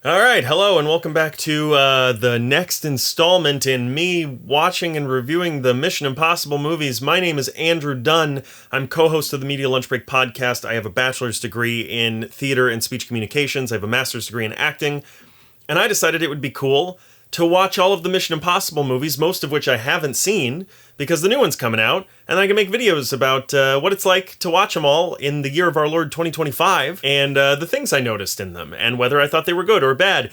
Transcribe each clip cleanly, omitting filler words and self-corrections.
All right, hello, and welcome back to the next installment in me watching and reviewing the Mission Impossible movies. My name is Andrew Dunn. I'm co-host of the Media Lunch Break podcast. I have a bachelor's degree in theater and speech communications. I have a master's degree in acting, and I decided it would be cool to watch all of the Mission Impossible movies, most of which I haven't seen, because the new one's coming out, and I can make videos about what it's like to watch them all in the year of our Lord 2025, and the things I noticed in them, and whether I thought they were good or bad.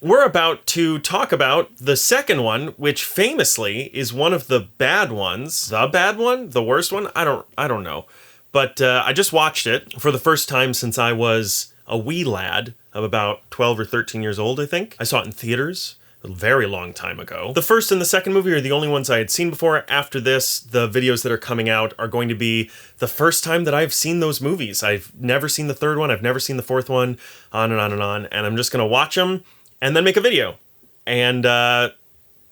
We're about to talk about the second one, which famously is one of the bad ones. The bad one? The worst one? I don't know. But I just watched it for the first time since I was a wee lad of about 12 or 13 years old, I think. I saw it in theaters a very long time ago. The first and the second movie are the only ones I had seen before. After this, the videos that are coming out are going to be the first time that I've seen those movies. I've never seen the third one, I've never seen the fourth one, on and on and on, and I'm just gonna watch them and then make a video and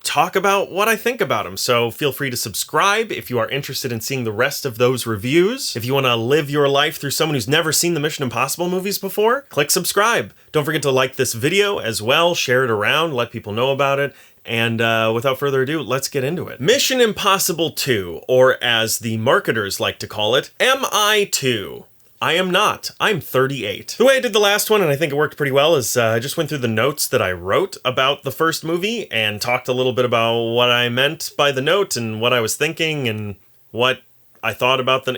talk about what I think about them. So feel free to subscribe if you are interested in seeing the rest of those reviews. If you want to live your life through someone who's never seen the Mission Impossible movies before, click subscribe. Don't forget to like this video as well, share it around, let people know about it. And without further ado, let's get into it. Mission Impossible 2, or as the marketers like to call it, MI2. I am not. I'm 38. The way I did the last one, and I think it worked pretty well, is I just went through the notes that I wrote about the first movie and talked a little bit about what I meant by the note and what I was thinking and what I thought about the,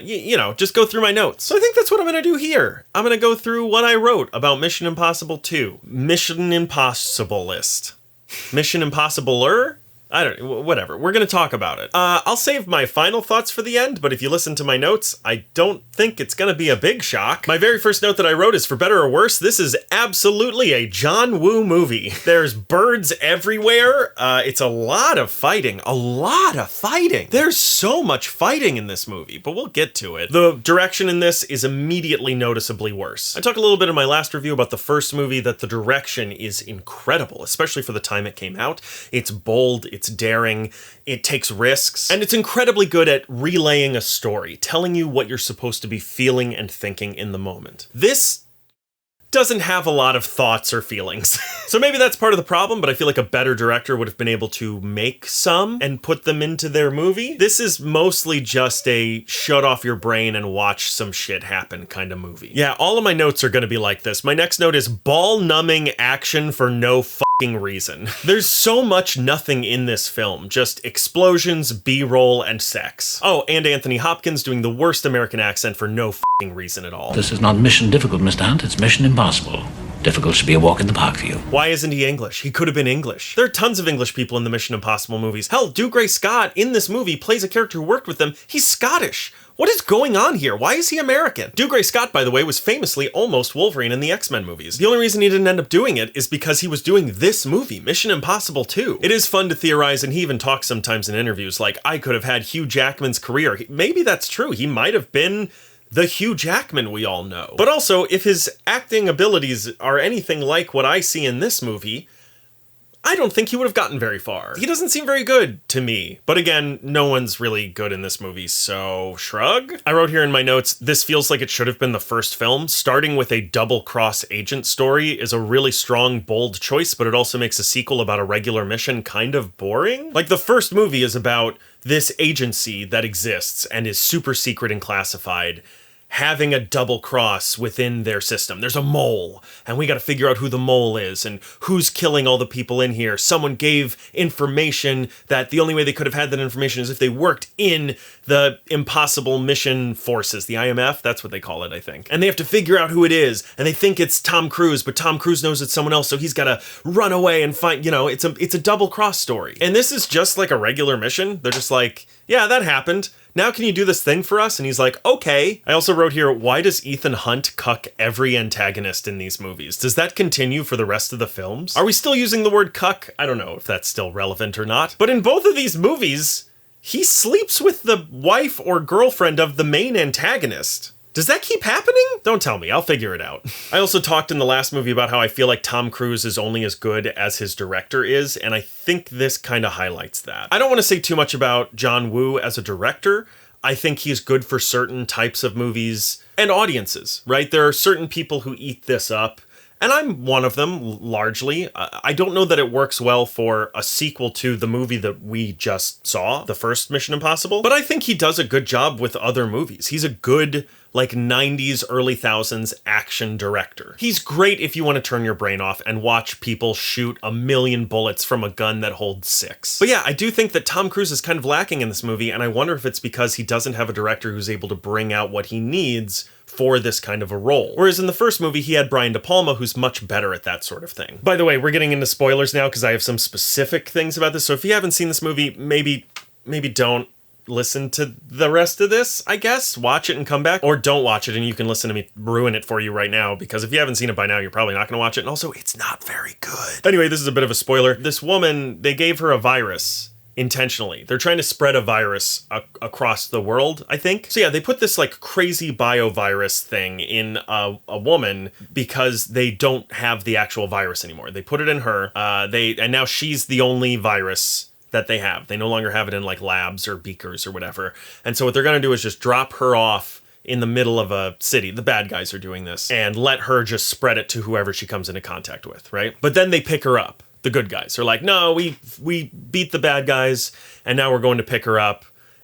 just go through my notes. So I think that's what I'm going to do here. I'm going to go through what I wrote about Mission Impossible 2. Mission Impossible list. Mission Impossible-er? I don't know, whatever. We're going to talk about it. I'll save my final thoughts for the end, but if you listen to my notes, I don't think it's going to be a big shock. My very first note that I wrote is, for better or worse, this is absolutely a John Woo movie. There's birds everywhere. It's a lot of fighting. A lot of fighting. There's so much fighting in this movie, but we'll get to it. The direction in this is immediately noticeably worse. I talked a little bit in my last review about the first movie that the direction is incredible, especially for the time it came out. It's bold, it's daring, it takes risks, and it's incredibly good at relaying a story, telling you what you're supposed to be feeling and thinking in the moment. This doesn't have a lot of thoughts or feelings. So maybe that's part of the problem, but I feel like a better director would have been able to make some and put them into their movie. This is mostly just a shut off your brain and watch some shit happen kind of movie. Yeah, all of my notes are going to be like this. My next note is ball-numbing action for no fucking reason. There's so much nothing in this film, just explosions, B-roll, and sex. Oh, and Anthony Hopkins doing the worst American accent for no fucking reason at all. This is not mission difficult, Mr. Hunt. It's mission impossible. Difficult should be a walk in the park for you. Why isn't he English? He could have been English. There are tons of English people in the Mission Impossible movies. Hell, Dougray Scott in this movie plays a character who worked with them. He's Scottish. What is going on here? Why is he American? Dougray Scott, by the way, was famously almost Wolverine in the X-Men movies. The only reason he didn't end up doing it is because he was doing this movie, Mission Impossible 2. It is fun to theorize, and he even talks sometimes in interviews like, I could have had Hugh Jackman's career. Maybe that's true. He might have been the Hugh Jackman we all know. But also, if his acting abilities are anything like what I see in this movie, I don't think he would have gotten very far. He doesn't seem very good to me. But again, no one's really good in this movie, so shrug? I wrote here in my notes, this feels like it should have been the first film. Starting with a double-cross agent story is a really strong, bold choice, but it also makes a sequel about a regular mission kind of boring. Like, the first movie is about this agency that exists and is super secret and classified, having a double cross within their system. There's a mole, and we gotta figure out who the mole is and who's killing all the people in here. Someone gave information that the only way they could have had that information is if they worked in the impossible mission forces, the IMF, that's what they call it, I think. And they have to figure out who it is, and they think it's Tom Cruise, but Tom Cruise knows it's someone else, so he's gotta run away and find, it's a double cross story. And this is just like a regular mission. They're just like, yeah, that happened. Now can you do this thing for us? And he's like, okay. I also wrote here, why does Ethan Hunt cuck every antagonist in these movies? Does that continue for the rest of the films? Are we still using the word cuck? I don't know if that's still relevant or not. But in both of these movies, he sleeps with the wife or girlfriend of the main antagonist. Does that keep happening? Don't tell me, I'll figure it out. I also talked in the last movie about how I feel like Tom Cruise is only as good as his director is, and I think this kind of highlights that. I don't want to say too much about John Woo as a director. I think he's good for certain types of movies and audiences, right? There are certain people who eat this up And I'm one of them, largely. I don't know that it works well for a sequel to the movie that we just saw, the first Mission Impossible, but I think he does a good job with other movies. He's a good, like, 90s, early thousands action director. He's great if you want to turn your brain off and watch people shoot 1,000,000 bullets from a gun that holds 6. But yeah, I do think that Tom Cruise is kind of lacking in this movie, and I wonder if it's because he doesn't have a director who's able to bring out what he needs for this kind of a role. Whereas in the first movie, he had Brian De Palma, who's much better at that sort of thing. By the way, we're getting into spoilers now because I have some specific things about this, so if you haven't seen this movie, maybe don't listen to the rest of this, I guess. Watch it and come back, or don't watch it and you can listen to me ruin it for you right now, because if you haven't seen it by now, you're probably not going to watch it, and also, it's not very good. Anyway, this is a bit of a spoiler. This woman, they gave her a virus intentionally. They're trying to spread a virus across the world, I think. So yeah, they put this like crazy biovirus thing in a woman because they don't have the actual virus anymore. They put it in her, and now she's the only virus that they have. They no longer have it in like labs or beakers or whatever. And so what they're going to do is just drop her off in the middle of a city. The bad guys are doing this, and let her just spread it to whoever she comes into contact with, right? But then they pick her up. The good guys are like, no, we beat the bad guys, and now we're going to pick her up.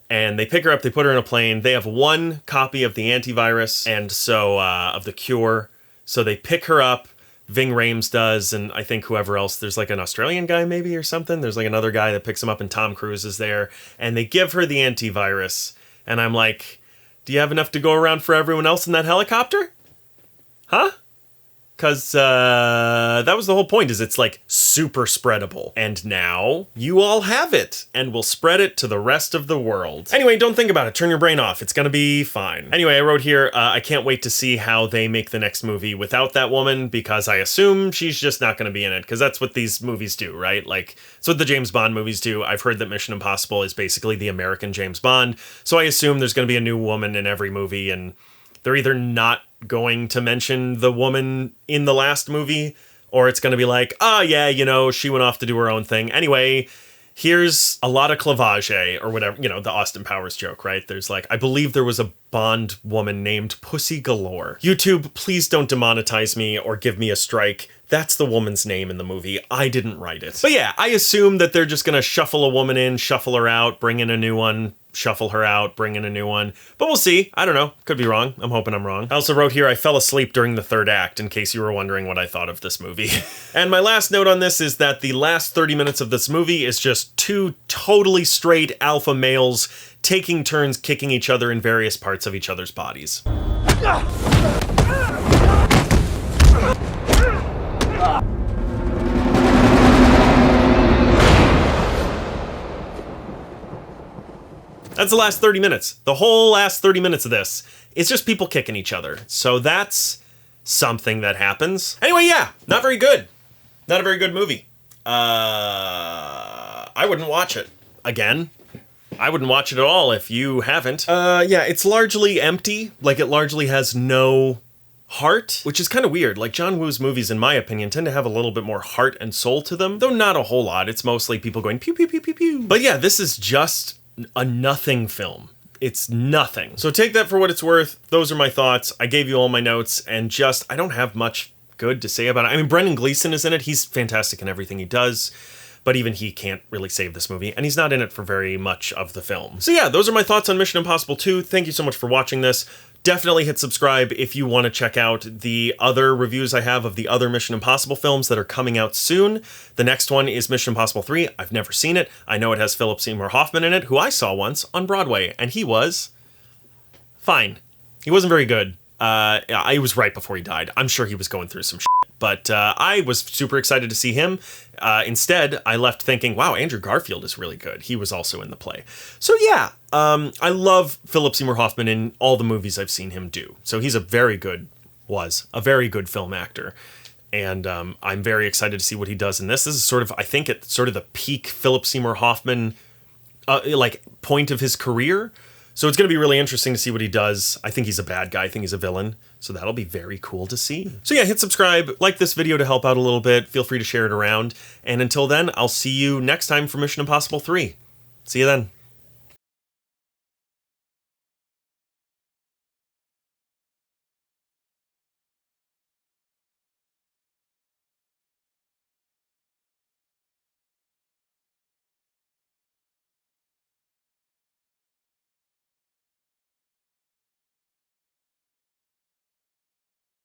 And they pick her up, they put her in a plane. They have one copy of the antivirus, and so, of the cure. So they pick her up, Ving Rhames does, and I think whoever else, there's like an Australian guy maybe or something. There's like another guy that picks him up, and Tom Cruise is there. And they give her the antivirus, and I'm like, do you have enough to go around for everyone else in that helicopter? Huh? Because that was the whole point, is it's like super spreadable. And now you all have it, and we'll spread it to the rest of the world. Anyway, don't think about it. Turn your brain off. It's gonna be fine. Anyway, I wrote here, I can't wait to see how they make the next movie without that woman, because I assume she's just not gonna be in it, because that's what these movies do, right? Like, it's what the James Bond movies do. I've heard that Mission Impossible is basically the American James Bond, so I assume there's gonna be a new woman in every movie, and they're either not going to mention the woman in the last movie, or it's going to be like, oh yeah, you know, she went off to do her own thing. Anyway, here's a lot of clavage, or whatever, you know, the Austin Powers joke, right? There's like, I believe there was a Bond woman named Pussy Galore. YouTube, please don't demonetize me or give me a strike. That's the woman's name in the movie. I didn't write it. But yeah, I assume that they're just going to shuffle a woman in, shuffle her out, bring in a new one, shuffle her out, bring in a new one. But we'll see. I don't know. Could be wrong. I'm hoping I'm wrong. I also wrote here, I fell asleep during the third act, in case you were wondering what I thought of this movie. And my last note on this is that the last 30 minutes of this movie is just two totally straight alpha males taking turns kicking each other in various parts of each other's bodies. That's the last 30 minutes. The whole last 30 minutes of this is just people kicking each other. So that's something that happens. Anyway, yeah, not very good. Not a very good movie. I wouldn't watch it again. I wouldn't watch it at all if you haven't. Yeah, it's largely empty. Like, it largely has no heart, which is kind of weird. Like, John Woo's movies, in my opinion, tend to have a little bit more heart and soul to them, though not a whole lot. It's mostly people going pew, pew, pew, pew, pew. But yeah, this is just a nothing film. It's nothing. So take that for what it's worth. Those are my thoughts. I gave you all my notes, and just, I don't have much good to say about it. I mean, Brendan Gleeson is in it. He's fantastic in everything he does, but even he can't really save this movie, and he's not in it for very much of the film. So yeah, those are my thoughts on Mission Impossible 2. Thank you so much for watching this. Definitely hit subscribe if you want to check out the other reviews I have of the other Mission Impossible films that are coming out soon. The next one is Mission Impossible 3. I've never seen it. I know it has Philip Seymour Hoffman in it, who I saw once on Broadway, and he was fine. He wasn't very good. It was right before he died. I'm sure he was going through some shit, but I was super excited to see him. Instead, I left thinking, wow, Andrew Garfield is really good. He was also in the play. So yeah, I love Philip Seymour Hoffman in all the movies I've seen him do. So he's a very good film actor. And I'm very excited to see what he does in this. This is sort of, I think, it's sort of the peak Philip Seymour Hoffman point of his career. So it's going to be really interesting to see what he does. I think he's a bad guy. I think he's a villain. So that'll be very cool to see. So yeah, hit subscribe, like this video to help out a little bit. Feel free to share it around. And until then, I'll see you next time for Mission Impossible 3. See you then.